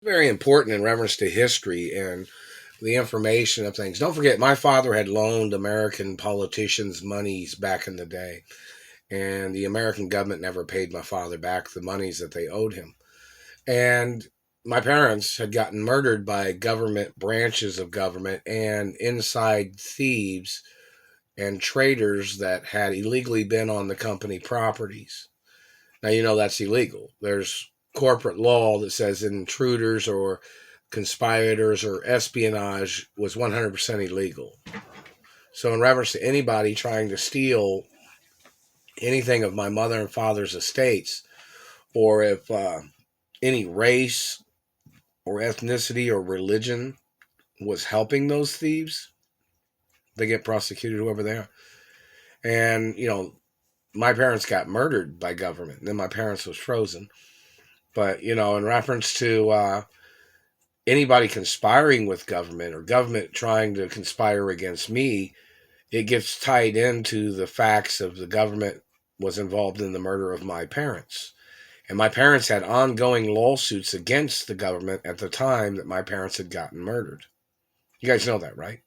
very important in reference to history and the information of things. Don't forget, my father had loaned American politicians monies back in the day, and the American government never paid my father back the monies that they owed him. And my parents had gotten murdered by government branches of government and inside thieves and traders that had illegally been on the company properties. Now, you know that's illegal. There's corporate law that says intruders or conspirators or espionage was 100% illegal. So, in reference to anybody trying to steal anything of my mother and father's estates, or if any race or ethnicity or religion was helping those thieves, they get prosecuted, whoever they are. And, my parents got murdered by government. And then my parents was frozen. But, in reference to anybody conspiring with government or government trying to conspire against me, it gets tied into the facts of the government was involved in the murder of my parents. And my parents had ongoing lawsuits against the government at the time that my parents had gotten murdered. You guys know that, right?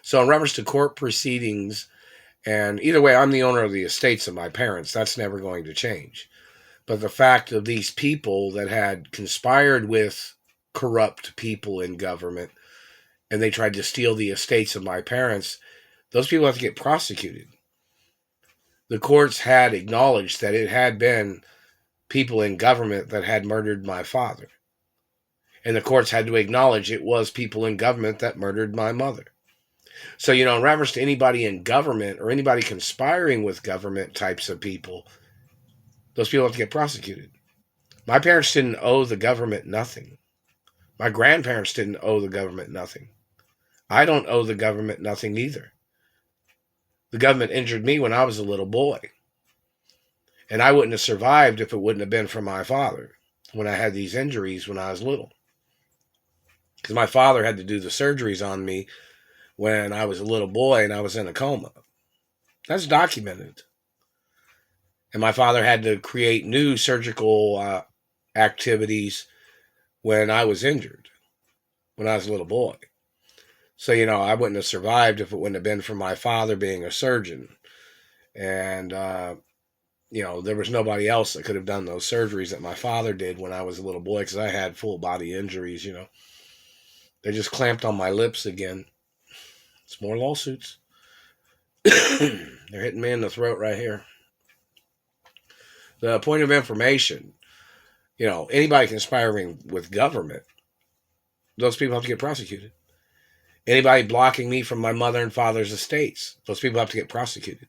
So in reference to court proceedings, and either way, I'm the owner of the estates of my parents. That's never going to change. But the fact of these people that had conspired with corrupt people in government and they tried to steal the estates of my parents, those people have to get prosecuted. The courts had acknowledged that it had been people in government that had murdered my father. And the courts had to acknowledge it was people in government that murdered my mother. So, in reference to anybody in government or anybody conspiring with government types of people, those people have to get prosecuted. My parents didn't owe the government nothing. My grandparents didn't owe the government nothing. I don't owe the government nothing either. The government injured me when I was a little boy. And I wouldn't have survived if it wouldn't have been for my father when I had these injuries when I was little. Because my father had to do the surgeries on me when I was a little boy and I was in a coma. That's documented. And my father had to create new surgical activities when I was injured, when I was a little boy. So, I wouldn't have survived if it wouldn't have been for my father being a surgeon. And, there was nobody else that could have done those surgeries that my father did when I was a little boy because I had full body injuries, They just clamped on my lips again. It's more lawsuits. They're hitting me in the throat right here. The point of information, anybody conspiring with government, those people have to get prosecuted. Anybody blocking me from my mother and father's estates, those people have to get prosecuted.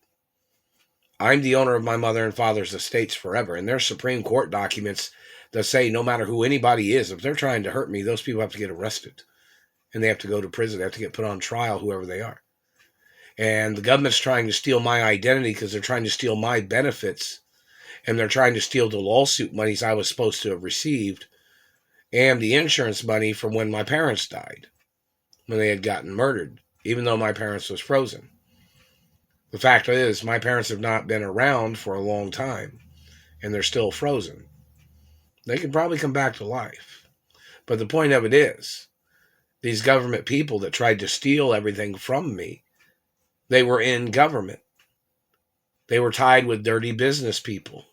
I'm the owner of my mother and father's estates forever, and there's Supreme Court documents that say no matter who anybody is, if they're trying to hurt me, those people have to get arrested. And they have to go to prison. They have to get put on trial, whoever they are. And the government's trying to steal my identity because they're trying to steal my benefits. And they're trying to steal the lawsuit monies I was supposed to have received and the insurance money from when my parents died, when they had gotten murdered, even though my parents was frozen. The fact is, my parents have not been around for a long time, and they're still frozen. They could probably come back to life. But the point of it is, these government people that tried to steal everything from me, they were in government. They were tied with dirty business people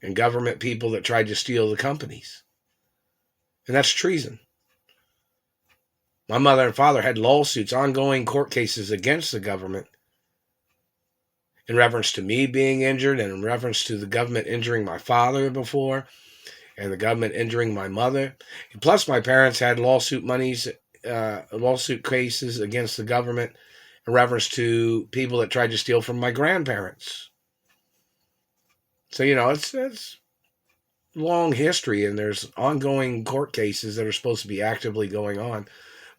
and government people that tried to steal the companies. And that's treason. My mother and father had lawsuits, ongoing court cases against the government in reference to me being injured and in reference to the government injuring my father before and the government injuring my mother. Plus, my parents had lawsuit cases against the government in reference to people that tried to steal from my grandparents. So, it's long history, and there's ongoing court cases that are supposed to be actively going on.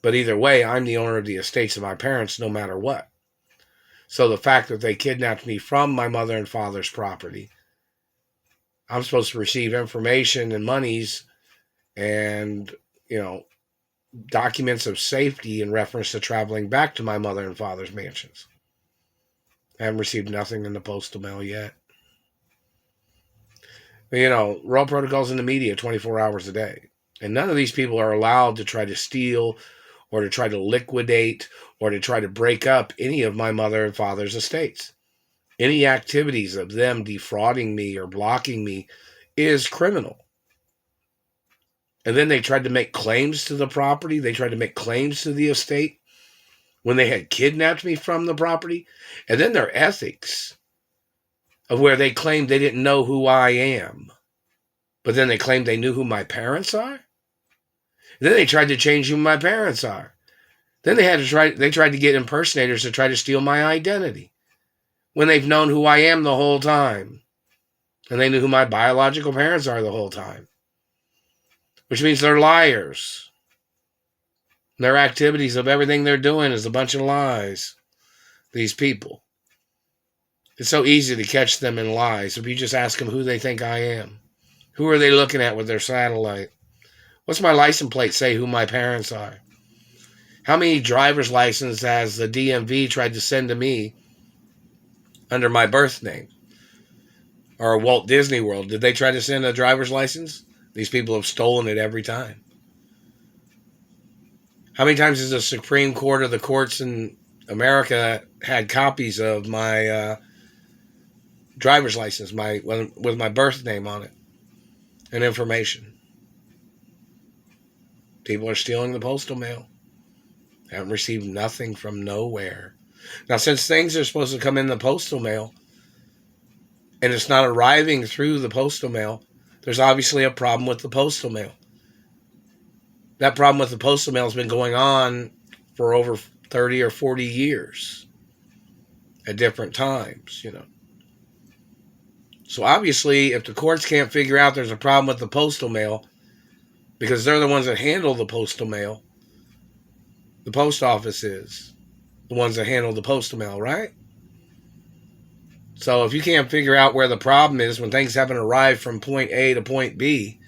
But either way, I'm the owner of the estates of my parents no matter what. So the fact that they kidnapped me from my mother and father's property, I'm supposed to receive information and monies and, documents of safety in reference to traveling back to my mother and father's mansions. I haven't received nothing in the postal mail yet. But, Raw protocols in the media 24 hours a day. And none of these people are allowed to try to steal or to try to liquidate or to try to break up any of my mother and father's estates. Any activities of them defrauding me or blocking me is criminal. And then they tried to make claims to the property. They tried to make claims to the estate when they had kidnapped me from the property. And then their ethics of where they claimed they didn't know who I am, but then they claimed they knew who my parents are. And then they tried to change who my parents are. Then they tried to get impersonators to try to steal my identity when they've known who I am the whole time. And they knew who my biological parents are the whole time. Which means they're liars. Their activities of everything they're doing is a bunch of lies. These people. It's so easy to catch them in lies if you just ask them who they think I am. Who are they looking at with their satellite? What's my license plate say who my parents are? How many driver's licenses has the DMV tried to send to me under my birth name? Or Walt Disney World, did they try to send a driver's license? These people have stolen it every time. How many times has the Supreme Court or the courts in America had copies of my driver's license with my birth name on it and information? People are stealing the postal mail. Haven't received nothing from nowhere. Now, since things are supposed to come in the postal mail and it's not arriving through the postal mail, there's obviously a problem with the postal mail. That problem with the postal mail has been going on for over 30 or 40 years at different times, So obviously, if the courts can't figure out there's a problem with the postal mail, because they're the ones that handle the postal mail, the post office is the ones that handle the postal mail, right? So if you can't figure out where the problem is when things haven't arrived from point A to point B,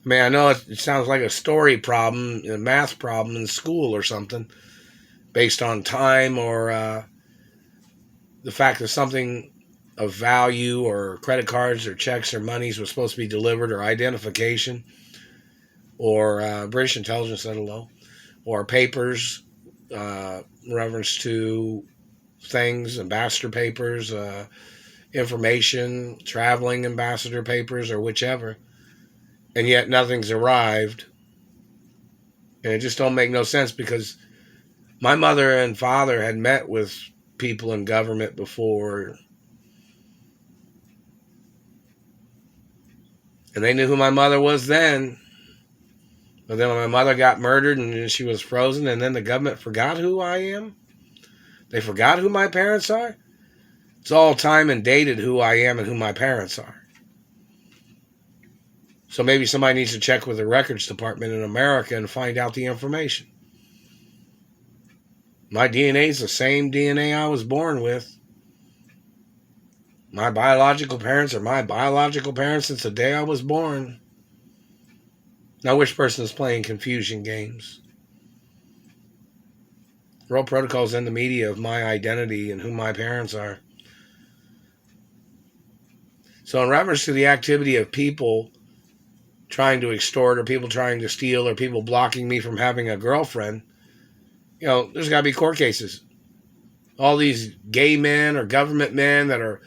I mean, I know it sounds like a story problem, a math problem in school or something, based on time or the fact that something of value or credit cards or checks or monies was supposed to be delivered, or identification, or British intelligence, I don't know, or papers, reference to things, ambassador papers, information, traveling ambassador papers, or whichever, and yet nothing's arrived. And it just don't make no sense, because my mother and father had met with people in government before, and they knew who my mother was then. But then when my mother got murdered and she was frozen, and then the government forgot who I am, they forgot who my parents are. It's all time and dated who I am and who my parents are. So maybe somebody needs to check with the records department in America and find out the information. My DNA is the same DNA I was born with. My biological parents are my biological parents since the day I was born. Now, which person is playing confusion games? World protocols in the media of my identity and who my parents are. So in reference to the activity of people trying to extort, or people trying to steal, or people blocking me from having a girlfriend, there's got to be court cases. All these gay men or government men that are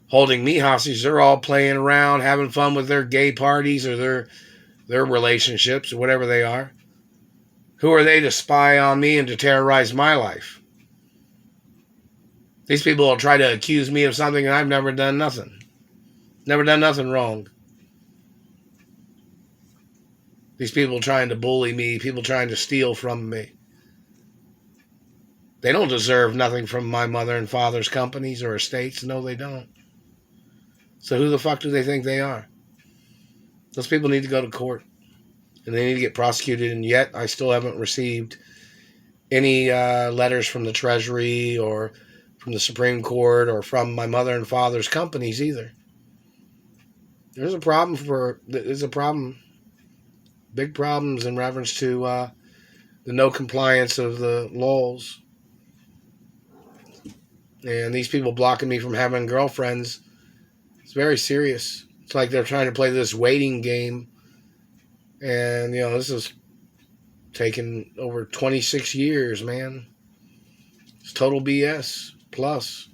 holding me hostage, they're all playing around, having fun with their gay parties or their relationships or whatever they are. Who are they to spy on me and to terrorize my life? These people will try to accuse me of something and I've never done nothing. Never done nothing wrong. These people trying to bully me, people trying to steal from me. They don't deserve nothing from my mother and father's companies or estates. No, they don't. So who the fuck do they think they are? Those people need to go to court. And they need to get prosecuted. And yet, I still haven't received any letters from the Treasury or from the Supreme Court or from my mother and father's companies either. There's a problem. Big problems in reference to the no compliance of the laws. And these people blocking me from having girlfriends, it's very serious. It's like they're trying to play this waiting game And, this is taken over 26 years, man. It's total BS. Plus,